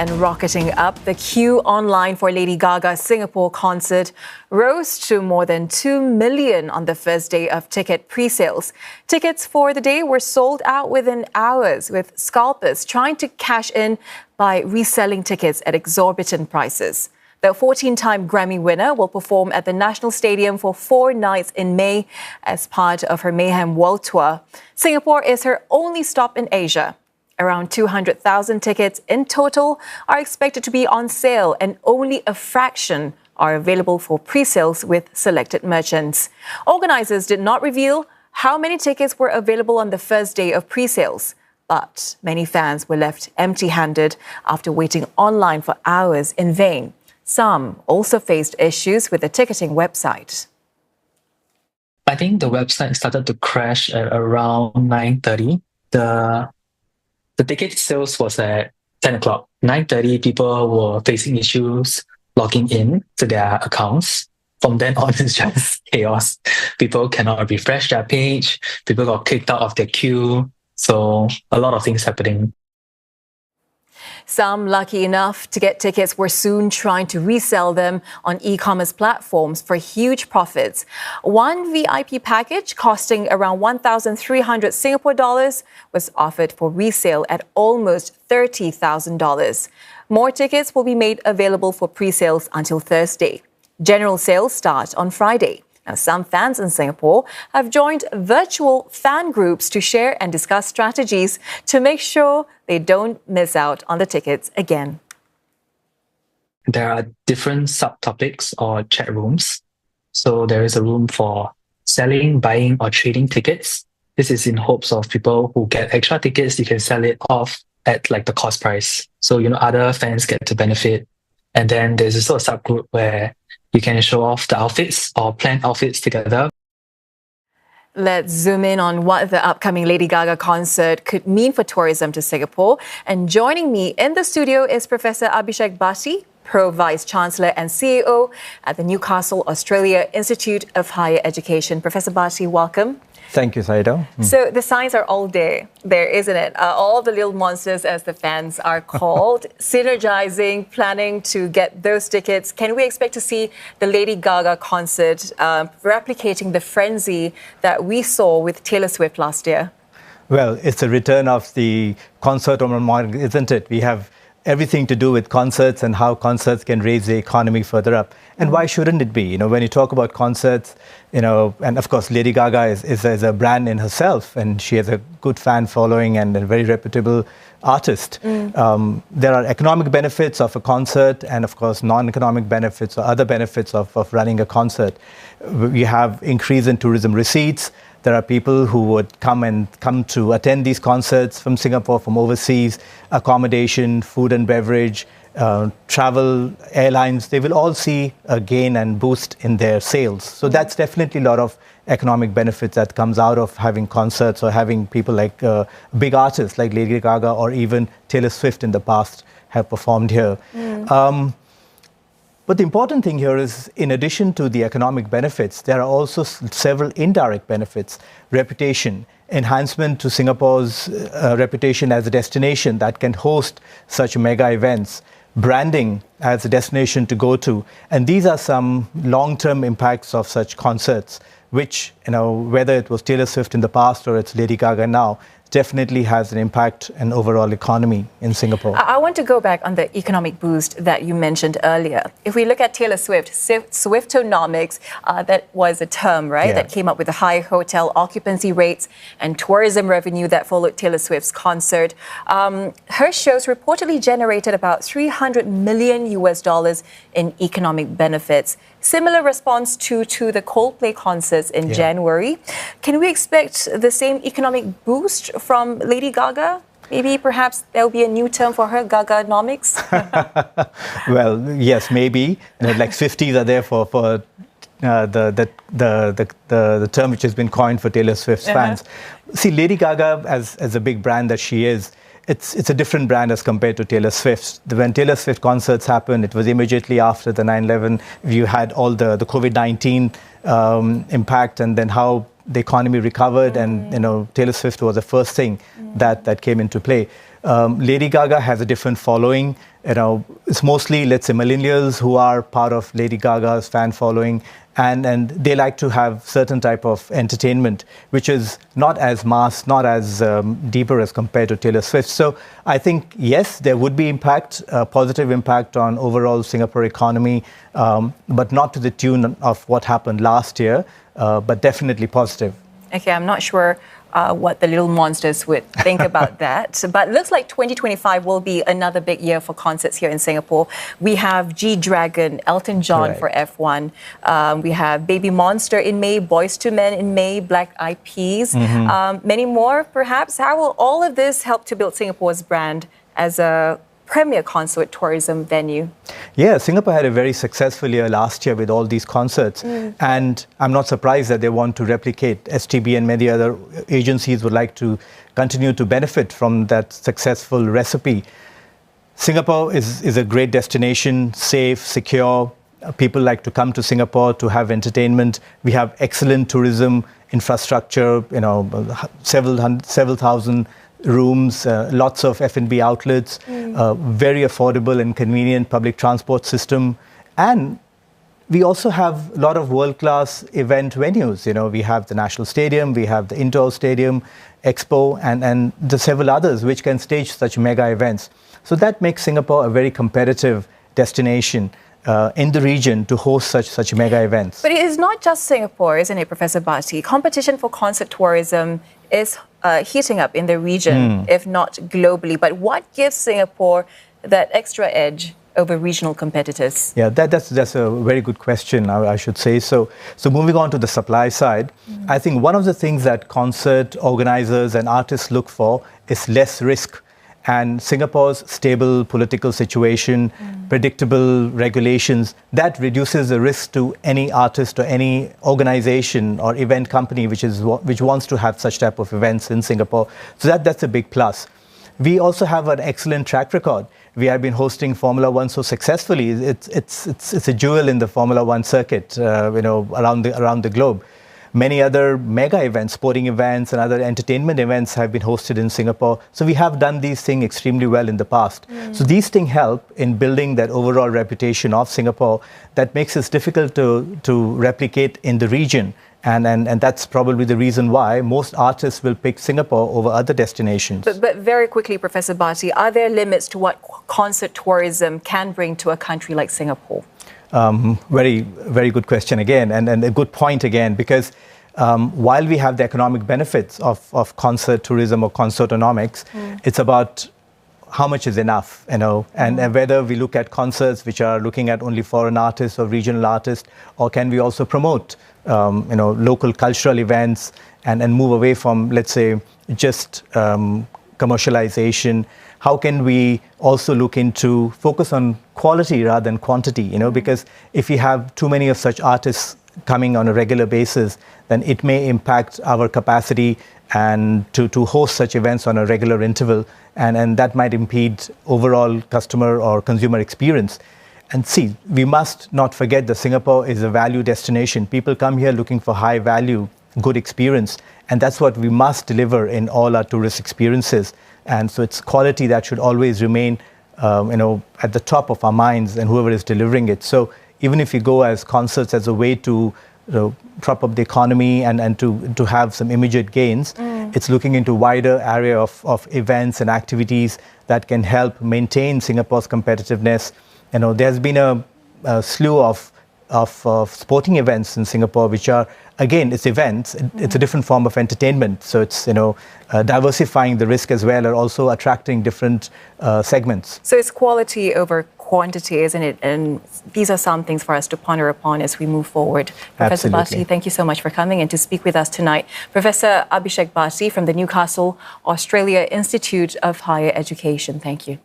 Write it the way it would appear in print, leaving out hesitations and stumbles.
And rocketing up, the queue online for Lady Gaga's Singapore concert rose to more than 2 million on the first day of ticket pre-sales. Tickets for the day were sold out within hours, with scalpers trying to cash in by reselling tickets at exorbitant prices. The 14-time Grammy winner will perform at the National Stadium for 4 nights in May as part of her Mayhem World Tour. Singapore is her only stop in Asia. Around 200,000 tickets in total are expected to be on sale, and only a fraction are available for pre-sales with selected merchants. Organisers did not reveal how many tickets were available on the first day of pre-sales, but many fans were left empty-handed after waiting online for hours in vain. Some also faced issues with the ticketing website. I think the website started to crash at around 9:30. The ticket sales was at 10 o'clock. 9:30, people were facing issues logging in to their accounts. From then on, it's just chaos. People cannot refresh their page. People got kicked out of their queue. So a lot of things happening. Some lucky enough to get tickets were soon trying to resell them on e-commerce platforms for huge profits. One VIP package costing around 1,300 Singapore dollars was offered for resale at almost $30,000. More tickets will be made available for pre-sales until Thursday. General sales start on Friday. Now, some fans in Singapore have joined virtual fan groups to share and discuss strategies to make sure they don't miss out on the tickets again. There are different subtopics or chat rooms. So there is a room for selling, buying, or trading tickets. This is in hopes of people who get extra tickets, you can sell it off at like the cost price. So, other fans get to benefit. And then there's also a subgroup where you can show off the outfits or plan outfits together. Let's zoom in on what the upcoming Lady Gaga concert could mean for tourism to Singapore. And joining me in the studio is Professor Abhishek Bhati, Pro Vice Chancellor and CEO at the Newcastle, Australia Institute of Higher Education. Professor Bhati, welcome. Thank you, Saida. So the signs are all there, isn't it? All the little monsters, as the fans are called, synergizing, planning to get those tickets. Can we expect to see the Lady Gaga concert replicating the frenzy that we saw with Taylor Swift last year? Well, it's a return of the concert model, isn't it? We have everything to do with concerts and how concerts can raise the economy further up. And why shouldn't it be? When you talk about concerts, and of course, Lady Gaga is a brand in herself, and she has a good fan following and a very reputable artist. There are economic benefits of a concert and, of course, non-economic benefits or other benefits of running a concert. We have increase in tourism receipts. There are people who would come to attend these concerts from Singapore, from overseas, accommodation, food and beverage, travel, airlines. They will all see a gain and boost in their sales. So that's definitely a lot of economic benefits that comes out of having concerts or having people like big artists like Lady Gaga or even Taylor Swift in the past have performed here. But the important thing here is, in addition to the economic benefits, there are also several indirect benefits. Reputation, enhancement to Singapore's reputation as a destination that can host such mega events, branding as a destination to go to. And these are some long-term impacts of such concerts, which, whether it was Taylor Swift in the past or it's Lady Gaga now, definitely has an impact on overall economy in Singapore. I want to go back on the economic boost that you mentioned earlier. If we look at Taylor Swift, Swiftonomics, that was a term, right, that came up with the high hotel occupancy rates and tourism revenue that followed Taylor Swift's concert. Her shows reportedly generated about $300 million in economic benefits. Similar response to the Coldplay concerts in January. Can we expect the same economic boost from Lady Gaga? Maybe perhaps there'll be a new term for her, Gaganomics? Well, yes, maybe. Like 50s are there for the term which has been coined for Taylor Swift's fans. See, Lady Gaga, as a big brand that she is, it's a different brand as compared to Taylor Swift. When Taylor Swift concerts happened, it was immediately after the 9/11. You had all the COVID-19 impact, and then how the economy recovered, and Taylor Swift was the first thing that came into play. Lady Gaga has a different following. It's mostly, let's say, millennials who are part of Lady Gaga's fan following, and they like to have certain type of entertainment, which is not as mass, not as deeper as compared to Taylor Swift. So I think, yes, there would be impact, positive impact on overall Singapore economy, but not to the tune of what happened last year, but definitely positive. Okay, I'm not sure what the little monsters would think about that. But it looks like 2025 will be another big year for concerts here in Singapore. We have G-Dragon, Elton John for F1. We have Baby Monster in May, Boyz II Men in May, Black Eyed Peas. Many more, perhaps. How will all of this help to build Singapore's brand as a premier concert tourism venue? Yeah, Singapore had a very successful year last year with all these concerts. And I'm not surprised that they want to replicate. STB and many other agencies would like to continue to benefit from that successful recipe. Singapore is a great destination, safe, secure. People like to come to Singapore to have entertainment. We have excellent tourism infrastructure, several thousand rooms, lots of F&B outlets, very affordable and convenient public transport system. And we also have a lot of world-class event venues. We have the National Stadium, we have the Indoor Stadium, Expo, and the several others which can stage such mega events. So that makes Singapore a very competitive destination in the region to host such mega events. But it is not just Singapore, isn't it, Professor Bhati? Competition for concert tourism is heating up in the region, if not globally. But what gives Singapore that extra edge over regional competitors? Yeah, that's a very good question, I should say. So moving on to the supply side, I think one of the things that concert organizers and artists look for is less risk. And Singapore's stable political situation, predictable regulations, that reduces the risk to any artist or any organization or event company which wants to have such type of events in Singapore. So that's a big plus. We also have an excellent track record. We have been hosting Formula One so successfully. It's a jewel in the Formula One circuit, around the globe. Many other mega events, sporting events and other entertainment events have been hosted in Singapore. So we have done these things extremely well in the past. So these things help in building that overall reputation of Singapore that makes it difficult to replicate in the region. And that's probably the reason why most artists will pick Singapore over other destinations. But very quickly, Professor Bhati, are there limits to what concert tourism can bring to a country like Singapore? Very, very good question again, and a good point again, because while we have the economic benefits of concert tourism or concertonomics, it's about how much is enough, and whether we look at concerts which are looking at only foreign artists or regional artists, or can we also promote, local cultural events and move away from, let's say, just commercialization. How can we also look into focus on quality rather than quantity, because if we have too many of such artists coming on a regular basis, then it may impact our capacity and to host such events on a regular interval, and that might impede overall customer or consumer experience. And see, we must not forget that Singapore is a value destination. People come here looking for high value, good experience, and that's what we must deliver in all our tourist experiences. And so it's quality that should always remain, at the top of our minds, and whoever is delivering it. So even if we go as concerts as a way to prop up the economy and to have some immediate gains, it's looking into wider area of events and activities that can help maintain Singapore's competitiveness. There's been a slew of sporting events in Singapore, which are, again, it's events. It's a different form of entertainment. So it's, diversifying the risk as well, and also attracting different segments. So it's quality over quantity, isn't it? And these are some things for us to ponder upon as we move forward. Professor Bhati, thank you so much for coming and to speak with us tonight. Professor Abhishek Bhati from the Newcastle, Australia Institute of Higher Education. Thank you.